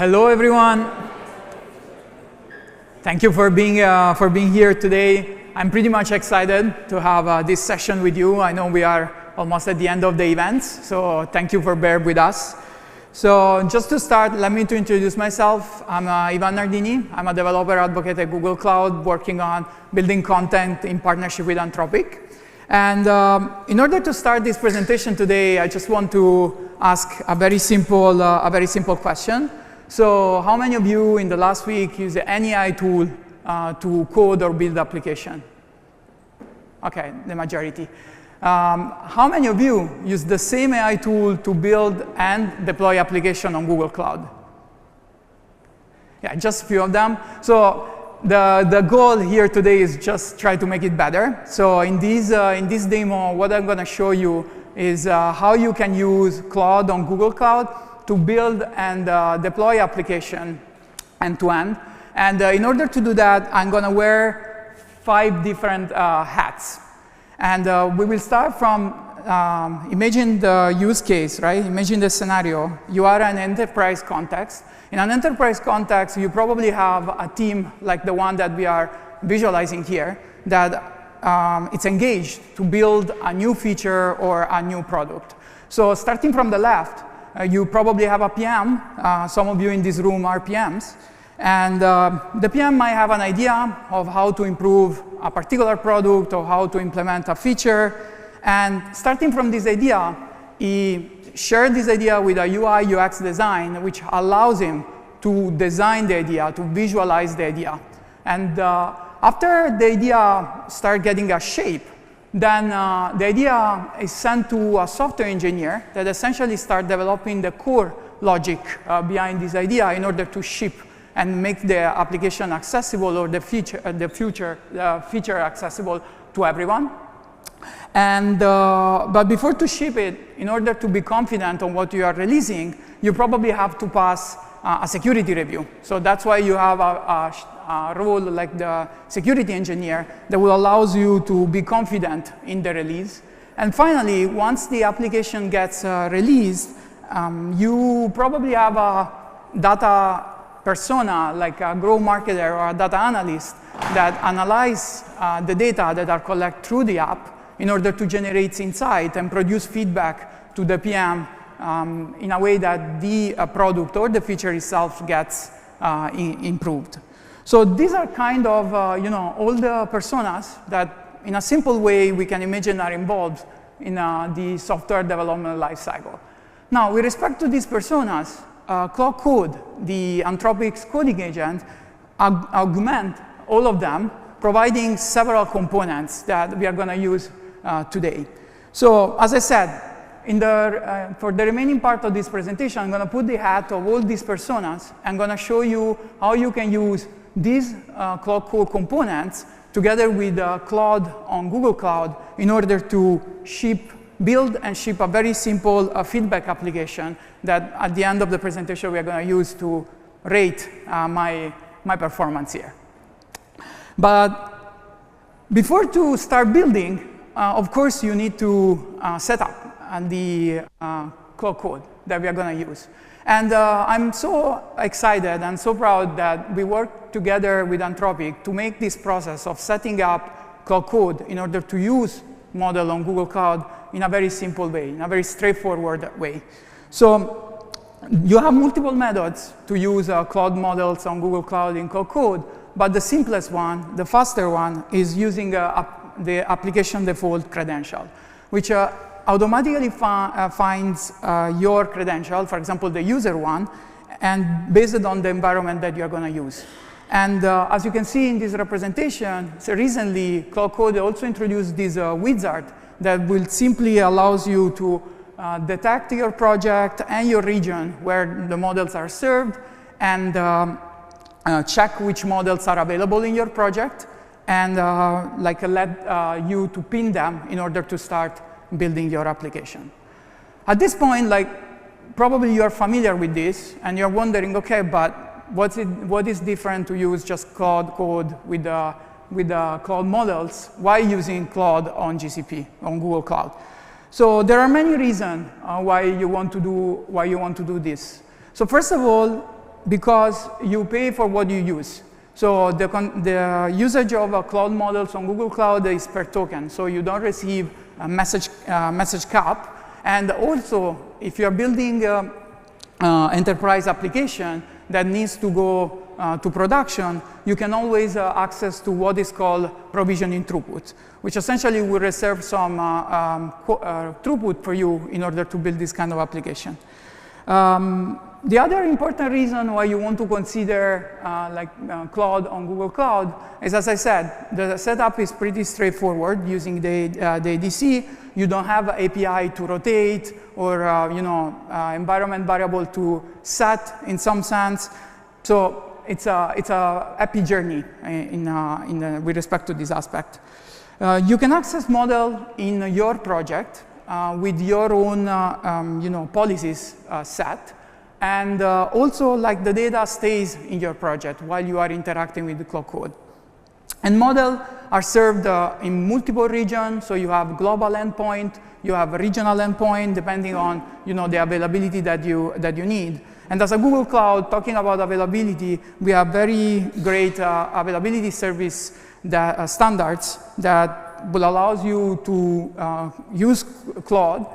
Hello, everyone. Thank you for being here today. I'm pretty much excited to have this session with you. I know we are almost at the end of the events, so thank you for bearing with us. So just to start, let me introduce myself. I'm Ivan Nardini. I'm a developer advocate at Google Cloud, working on building content in partnership with Anthropic. And in order to start this presentation today, I just want to ask a very simple question. So how many of you in the last week used any AI tool to code or build application? OK, the majority. How many of you use the same AI tool to build and deploy application on Google Cloud? Yeah, just a few of them. So the goal here today is just try to make it better. So in this demo, what I'm going to show you is how you can use Claude on Google Cloud to build and deploy application end-to-end. And in order to do that, I'm going to wear 5 different hats. And we will start from, imagine the use case, right? Imagine the scenario. You are in an enterprise context. In an enterprise context, you probably have a team like the one that we are visualizing here that it's engaged to build a new feature or a new product. So starting from the left, you probably have a PM. Some of you in this room are PMs. And the PM might have an idea of how to improve a particular product or how to implement a feature. And starting from this idea, he shared this idea with a UI UX design, which allows him to design the idea, to visualize the idea. And after the idea starts getting a shape, then the idea is sent to a software engineer that essentially starts developing the core logic behind this idea in order to ship and make the application accessible or the feature accessible to everyone. And but before to ship it, in order to be confident on what you are releasing, you probably have to pass a security review. So that's why you have a role like the security engineer that will allow you to be confident in the release. And finally, once the application gets released, you probably have a data persona, like a growth marketer or a data analyst, that analyze the data that are collected through the app in order to generate insight and produce feedback to the PM in a way that the product or the feature itself gets improved. So these are kind of all the personas that, in a simple way, we can imagine are involved in the software development lifecycle. Now, with respect to these personas, Claude Code, the Anthropic's coding agent, augment all of them, providing several components that we are going to use today. So as I said, for the remaining part of this presentation, I'm going to put the hat of all these personas. I'm going to show you how you can use these Claude Code components together with Claude on Google Cloud in order to build and ship a very simple feedback application that at the end of the presentation we are going to use to rate my performance here. But before to start building, of course, you need to set up the Claude Code that we are going to use. And I'm so excited and so proud that we worked together with Anthropic to make this process of setting up Claude Code in order to use model on Google Cloud in a very simple way, in a very straightforward way. So you have multiple methods to use Claude models on Google Cloud in Claude Code, but the simplest one, the faster one, is using the application default credential, which automatically finds your credential, for example, the user one, and based on the environment that you're going to use. And as you can see in this representation, so recently, Claude Code also introduced this wizard that will simply allows you to detect your project and your region where the models are served, and check which models are available in your project, and let you to pin them in order to start building your application. At this point, probably you're familiar with this, and you're wondering, OK, but what is different to use just Claude Code with Claude models? Why using Claude on GCP, on Google Cloud? So there are many reasons why you want to do this. So first of all, because you pay for what you use. So the usage of cloud models on Google Cloud is per token, so you don't receive a message cap. And also, if you're building an enterprise application that needs to go to production, you can always access to what is called provisioning throughput, which essentially will reserve some throughput for you in order to build this kind of application. The other important reason why you want to consider Claude on Google Cloud is, as I said, the setup is pretty straightforward using the ADC. You don't have an API to rotate or environment variable to set in some sense. So it's a happy journey with respect to this aspect. You can access model in your project with your own policies set. And also, like, the data stays in your project while you are interacting with the Claude Code. And models are served in multiple regions. So you have global endpoint, you have a regional endpoint, depending on the availability that you need. And as a Google Cloud, talking about availability, we have very great availability service standards that will allow you to use Claude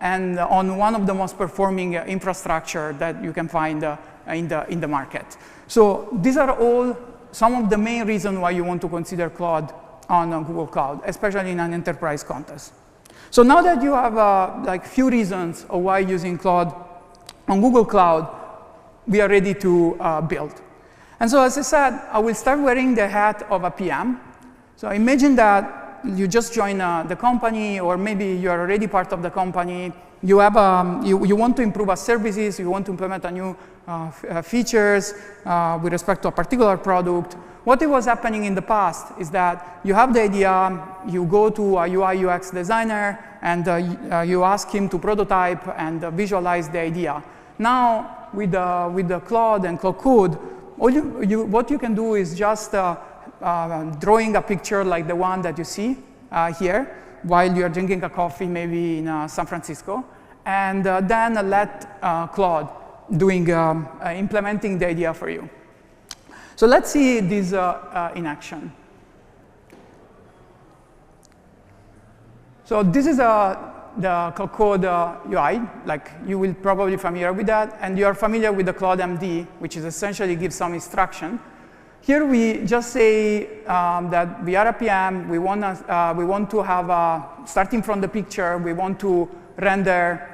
and on one of the most performing infrastructure that you can find in the market. So these are all some of the main reasons why you want to consider Claude on Google Cloud, especially in an enterprise context. So now that you have few reasons of why using Claude on Google Cloud, we are ready to build. And so, as I said, I will start wearing the hat of a PM. So imagine that you just join the company, or maybe you are already part of the company. You have you want to improve our services. You want to implement a new features with respect to a particular product. What was happening in the past is that you have the idea, you go to a UI UX designer, and you ask him to prototype and visualize the idea. Now, with the Claude and Claude Code, what you can do is just drawing a picture like the one that you see here while you're drinking a coffee maybe in San Francisco, and then let Claude implementing the idea for you. So let's see this in action. So this is the Claude Code UI, like you will probably be familiar with that, and you are familiar with the Claude MD, which is essentially gives some instruction. Here we just say that we are a PM, we want to have, starting from the picture, we want to render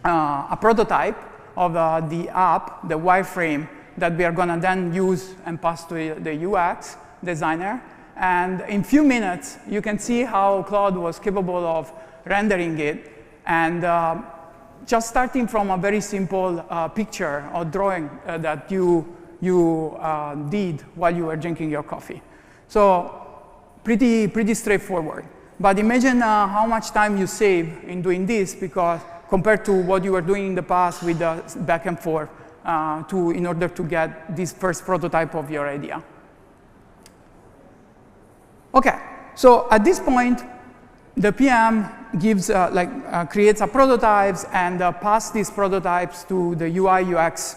a prototype of the app, the wireframe, that we are going to then use and pass to the UX designer. And in a few minutes, you can see how Claude was capable of rendering it, and just starting from a very simple picture or drawing that you did while you were drinking your coffee. So pretty straightforward. But imagine how much time you save in doing this, because compared to what you were doing in the past with the back and forth in order to get this first prototype of your idea. Okay, so at this point, the PM gives creates a prototypes and pass these prototypes to the UI UX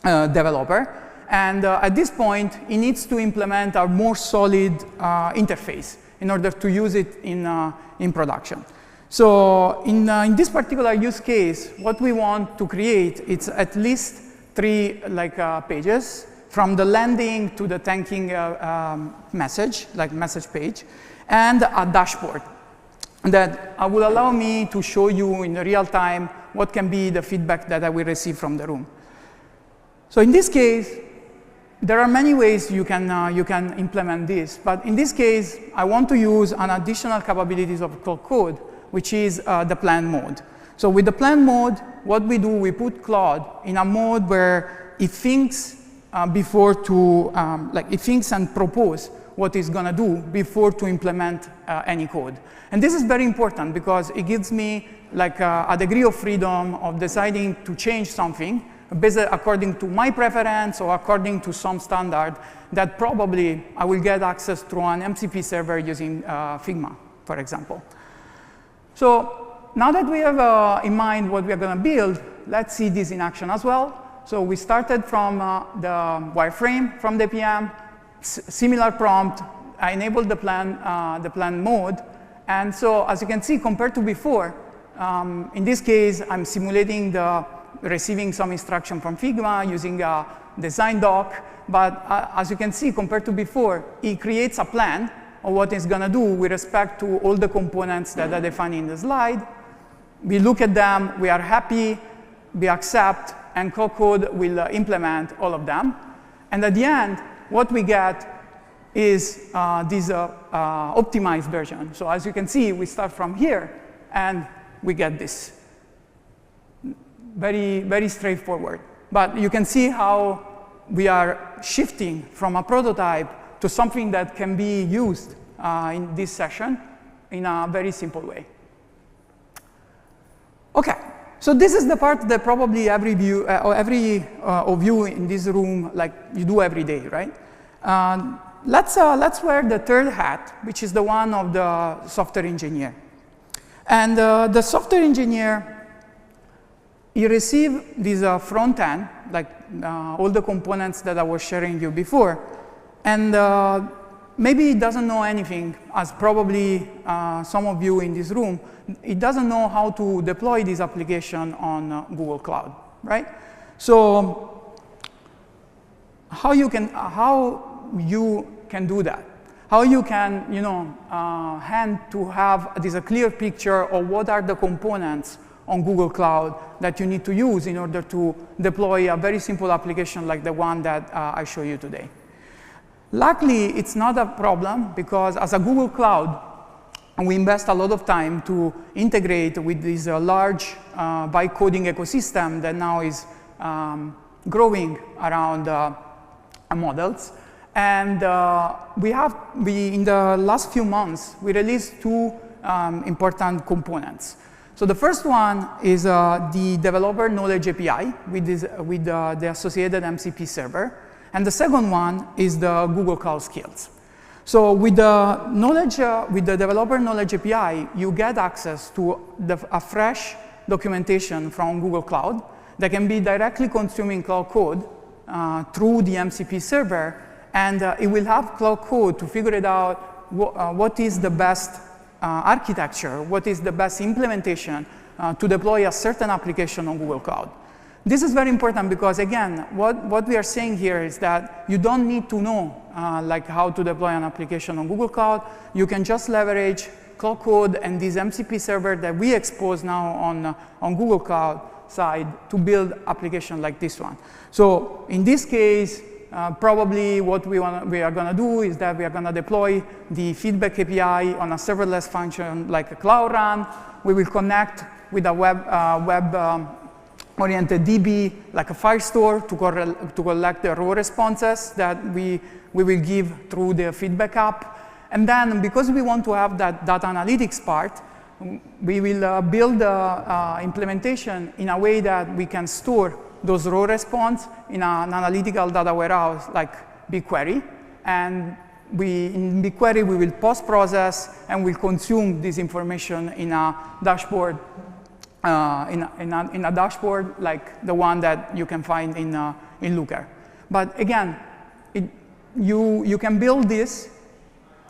developer. And at this point, he needs to implement a more solid interface in order to use it in production. So in this particular use case, what we want to create is at least 3 pages, from the landing to the thanking message page, and a dashboard that will allow me to show you in real time what can be the feedback that I will receive from the room. So in this case, there are many ways you can implement this, but in this case, I want to use an additional capabilities of Claude Code, which is the plan mode. So with the plan mode, what we do, we put Claude in a mode where it thinks it thinks and propose what it's going to do before to implement any code. And this is very important because it gives me a degree of freedom of deciding to change something based according to my preference or according to some standard that probably I will get access through an MCP server using Figma, for example. So now that we have in mind what we are going to build, let's see this in action as well. So we started from the wireframe from the PM, similar prompt. I enabled the plan mode. And so as you can see, compared to before, in this case, I'm simulating receiving some instruction from Figma using a design doc. But as you can see, compared to before, it creates a plan of what it's going to do with respect to all the components that are defined in the slide. We look at them, we are happy, we accept, and Cloud will implement all of them. And at the end, what we get is this optimized version. So as you can see, we start from here, and we get this. Very, very straightforward. But you can see how we are shifting from a prototype to something that can be used in this session in a very simple way. OK, so this is the part that probably every of you in this room, like you do every day, right? Let's wear the third hat, which is the one of the software engineer. And the software engineer, he received this front end, like all the components that I was sharing you before. And maybe he doesn't know anything, as probably some of you in this room, he doesn't know how to deploy this application on Google Cloud, right? So how you can do that? How you can, have this a clear picture of what are the components on Google Cloud that you need to use in order to deploy a very simple application like the one that I show you today. Luckily, it's not a problem, because as a Google Cloud, we invest a lot of time to integrate with this large vibe coding ecosystem that now is growing around models. And in the last few months, we released two important components. So the first one is the Developer Knowledge API with the associated MCP server. And the second one is the Google Cloud Skills. So with the Developer Knowledge API, you get access to a fresh documentation from Google Cloud that can be directly consuming Cloud Code through the MCP server. And it will have Cloud Code to figure it out what is the best architecture, what is the best implementation to deploy a certain application on Google Cloud. This is very important because, again, what we are saying here is that you don't need to know like how to deploy an application on Google Cloud. You can just leverage Cloud Code and this MCP server that we expose now on Google Cloud side to build application like this one. So in this case, probably what we are going to do is that we are going to deploy the feedback API on a serverless function like a Cloud Run. We will connect with a web-oriented DB like a Firestore to collect the raw responses that we will give through the feedback app. And then, because we want to have that data analytics part, we will build the implementation in a way that we can store those raw response in an analytical data warehouse like BigQuery. And in BigQuery, we will post-process and we'll consume this information in a dashboard, in a dashboard like the one that you can find in Looker. But again, you can build this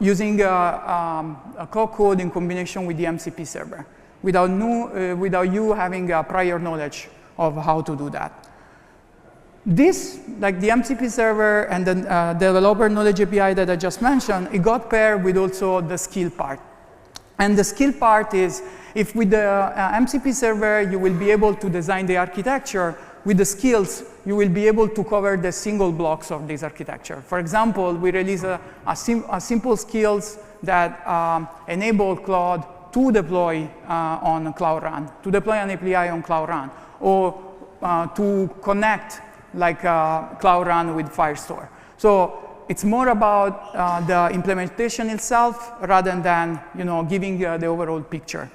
using a Cloud Code in combination with the MCP server without you having prior knowledge of how to do that. This, like the MCP server and the Developer Knowledge API that I just mentioned, it got paired with also the skill part. And the skill part is, if with the MCP server, you will be able to design the architecture, with the skills, you will be able to cover the single blocks of this architecture. For example, we release a simple skills that enable Cloud to deploy on Cloud Run, to deploy an API on Cloud Run, or to connect like Cloud Run with Firestore. So it's more about the implementation itself rather than giving the overall picture.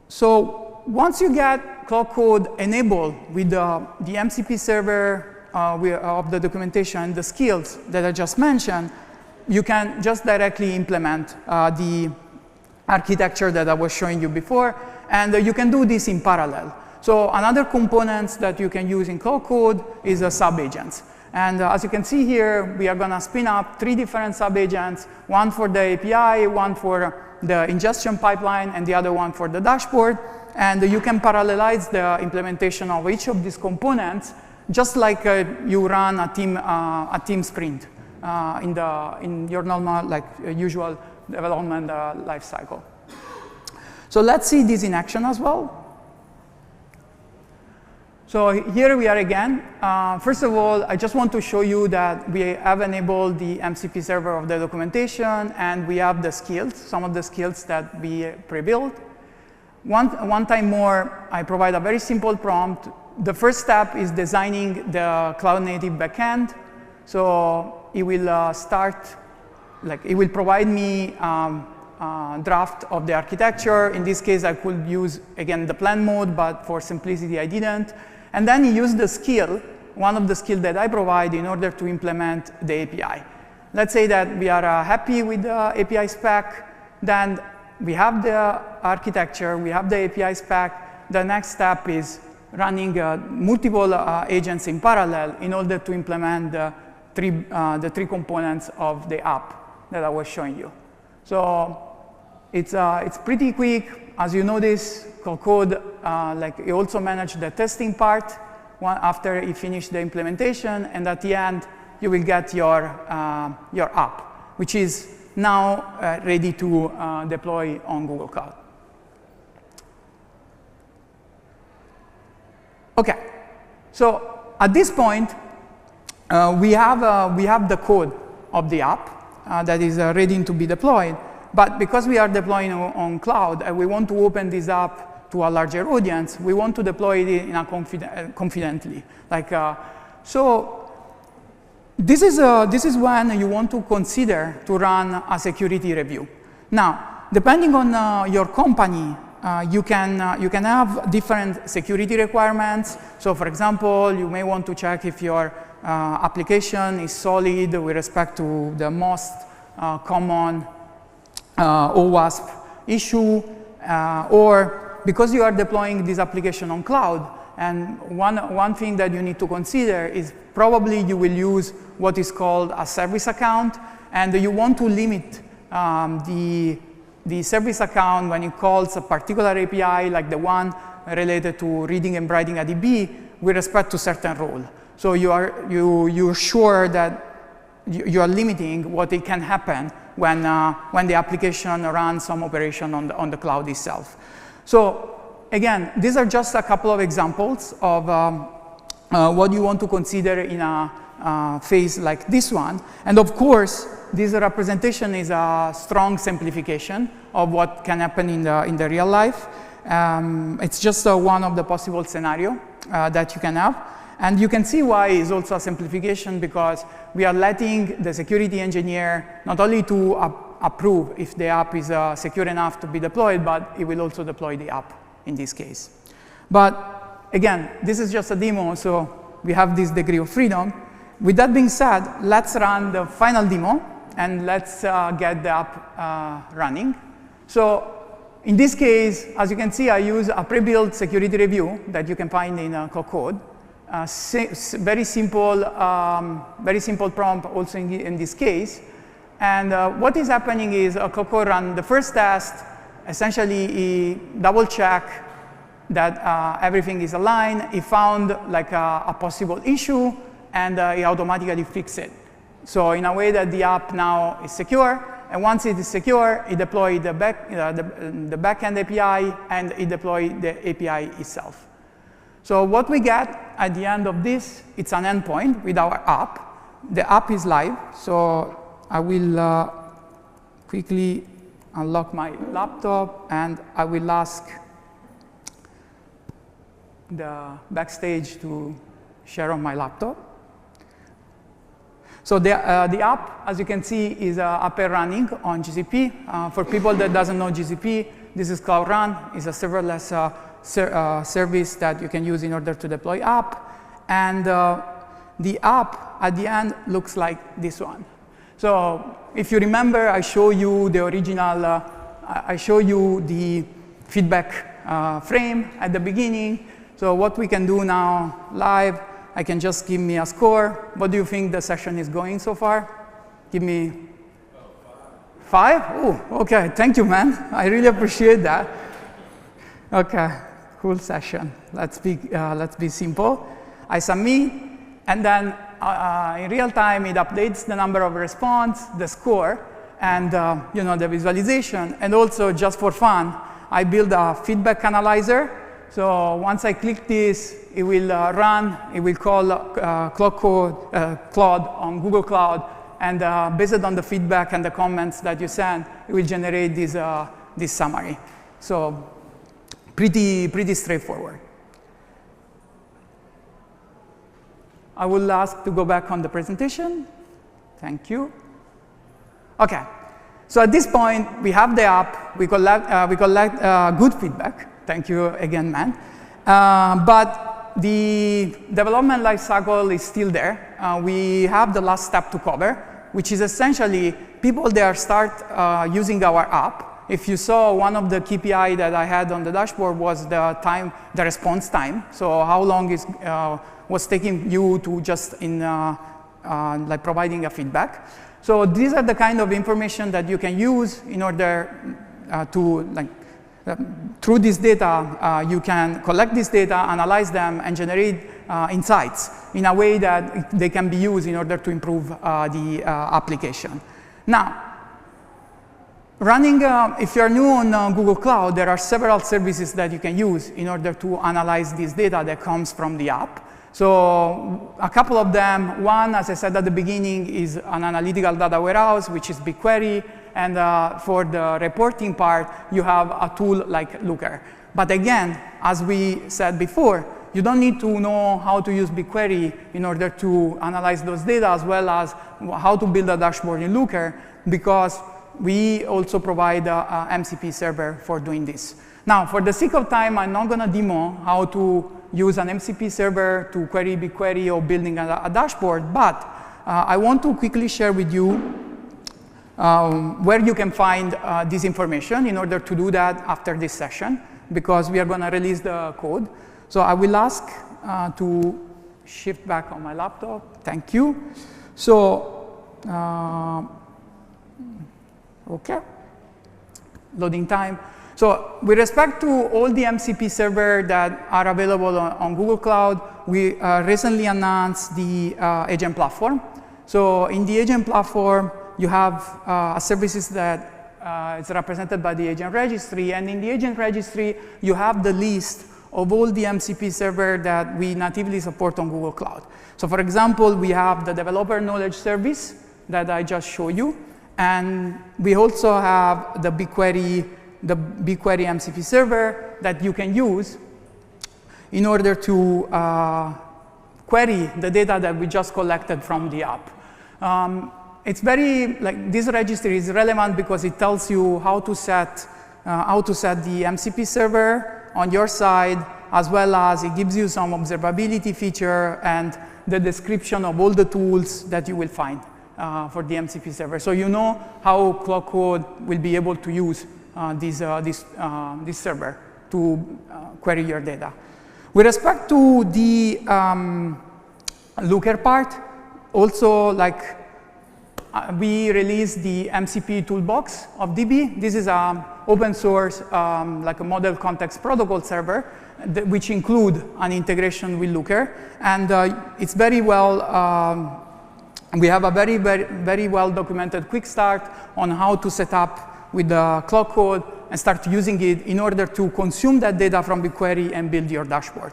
So once you get Cloud Code enabled with the MCP server of the documentation and the skills that I just mentioned, you can just directly implement the architecture that I was showing you before, and you can do this in parallel. So another component that you can use in Cloud Code is a sub-agents. And as you can see here, we are going to spin up 3 different sub-agents, one for the API, one for the ingestion pipeline, and the other one for the dashboard. And you can parallelize the implementation of each of these components, just like you run a team sprint in your normal, like usual development life cycle. So let's see this in action as well. So here we are again. First of all, I just want to show you that we have enabled the MCP server of the documentation, and we have the skills, some of the skills that we pre-built. One time more, I provide a very simple prompt. The first step is designing the cloud native backend. So it will it will provide me draft of the architecture. In this case, I could use, again, the plan mode, but for simplicity, I didn't. And then you use the skill, one of the skills that I provide in order to implement the API. Let's say that we are happy with the API spec, then we have the architecture, we have the API spec. The next step is running multiple agents in parallel in order to implement the three components of the app that I was showing you. So it's pretty quick. As you notice, Code, it also managed the testing part after you finish the implementation, and at the end, you will get your app, which is now ready to deploy on Google Cloud. Okay, so at this point, we have the code of the app that is ready to be deployed. But because we are deploying on cloud and we want to open this up to a larger audience, we want to deploy it in a confidently. So this is when you want to consider to run a security review. Now, depending on your company, you can have different security requirements. So, for example, you may want to check if your application is solid with respect to the most common OWASP issue, or because you are deploying this application on cloud, and one thing that you need to consider is probably you will use what is called a service account, and you want to limit the service account when it calls a particular API, like the one related to reading and writing a DB, with respect to certain role. So you're sure that you are limiting what it can happen when the application runs some operation on the cloud itself. So again, these are just a couple of examples of what you want to consider in a phase like this one. And of course, this representation is a strong simplification of what can happen in the real life. It's just one of the possible scenarios that you can have. And you can see why it's also a simplification, because we are letting the security engineer not only to approve if the app is secure enough to be deployed, but it will also deploy the app in this case. But again, this is just a demo, so we have this degree of freedom. With that being said, let's run the final demo, and let's get the app running. So in this case, as you can see, I use a pre-built security review that you can find in Code. Very simple prompt also in this case. And what is happening is Code run the first test. Essentially, he double check that everything is aligned. He found like a possible issue, and he automatically fixed it. So in a way that the app now is secure. And once it is secure, it deploys the backend API, and it deploys the API itself. So what we get at the end of this, it's an endpoint with our app. The app is live, so I will quickly unlock my laptop, and I will ask the Backstage to share on my laptop. So the app, as you can see, is up and running on GCP. For people that doesn't know GCP, this is Cloud Run. It's a serverless service that you can use in order to deploy app. And the app at the end looks like this one. So if you remember, I show you the original, I show you the feedback frame at the beginning. So what we can do now live, I can just give me a score. What do you think the session is going so far? Give me 5? Oh, okay, thank you, man. I really appreciate that. Okay, cool session. Let's be simple. I submit, and then in real time, it updates the number of response, the score, and the visualization. And also, just for fun, I build a feedback analyzer. So once I click this, it will run. It will call Claude on Google Cloud, and based on the feedback and the comments that you send, it will generate this summary. So pretty straightforward. I will ask to go back on the presentation. Thank you. OK. So at this point, we have the app. We collect good feedback. Thank you again, man. But the development lifecycle is still there. We have the last step to cover, which is essentially people there start using our app. If you saw, one of the KPI that I had on the dashboard was the response time. So how long was taking you to just like providing a feedback. So these are the kind of information that you can use in order to through this data, you can collect this data, analyze them, and generate insights in a way that they can be used in order to improve the application. Now, if you're new on Google Cloud, there are several services that you can use in order to analyze this data that comes from the app. So a couple of them, one, as I said at the beginning, is an analytical data warehouse, which is BigQuery. And for the reporting part, you have a tool like Looker. But again, as we said before, you don't need to know how to use BigQuery in order to analyze those data, as well as how to build a dashboard in Looker, because we also provide a MCP server for doing this. Now, for the sake of time, I'm not going to demo how to use an MCP server to query BigQuery or building a dashboard, but I want to quickly share with you where you can find this information in order to do that after this session, because we are going to release the code. So I will ask to shift back on my laptop. Thank you. So, OK. Loading time. So with respect to all the MCP servers that are available on Google Cloud, we recently announced the agent platform. So in the agent platform, you have services that is represented by the agent registry. And in the agent registry, you have the list of all the MCP servers that we natively support on Google Cloud. So for example, we have the developer knowledge service that I just showed you. And we also have the BigQuery MCP server that you can use in order to query the data that we just collected from the app. It's this registry is relevant because it tells you how to set the MCP server on your side, as well as it gives you some observability feature and the description of all the tools that you will find for the MCP server. So you know how Cloud Code will be able to use this server to query your data. With respect to the Looker part, also we released the MCP toolbox of DB. This is an open source, like a model context protocol server, which include an integration with Looker. And it's very well, we have a very well documented quick start on how to set up with the Cloud Code and start using it in order to consume that data from BigQuery and build your dashboard.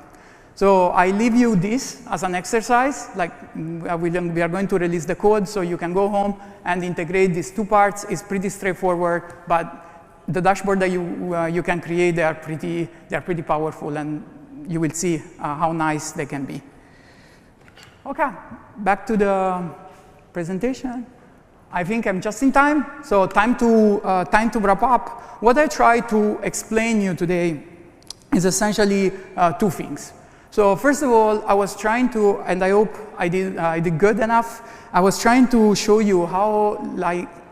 So I leave you this as an exercise. We are going to release the code, so you can go home and integrate these two parts. It's pretty straightforward, but the dashboard that you can create, they are pretty powerful, and you will see how nice they can be. Okay, back to the presentation. I think I'm just in time, so time to wrap up. What I try to explain you today is essentially two things. So first of all, I was trying to, and I hope I did good enough. I was trying to show you how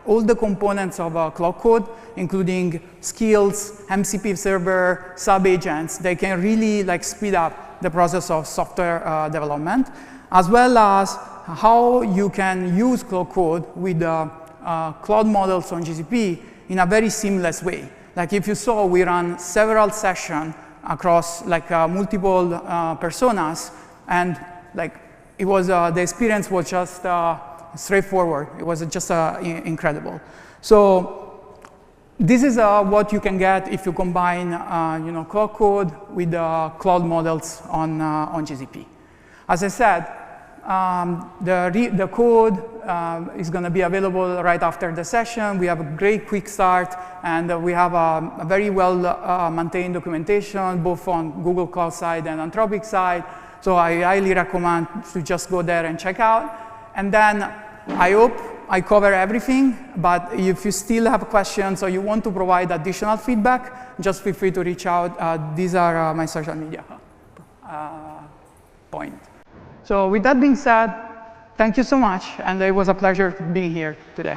all the components of Cloud Code, including skills, MCP server, sub-agents. They can really like speed up the process of software development, as well as how you can use Cloud Code with cloud models on GCP in a very seamless way. Like if you saw, we ran several sessions across like multiple personas, and like it was the experience was just straightforward. It was just incredible. So this is what you can get if you combine Cloud Code with cloud models on GCP. As I said, the code is going to be available right after the session. We have a great quick start, and we have a very well maintained documentation, both on Google Cloud side and Anthropic side. So I highly recommend to just go there and check out. And then I hope I cover everything, but if you still have questions or you want to provide additional feedback, just feel free to reach out. These are my social media points. So with that being said, thank you so much, and it was a pleasure being here today.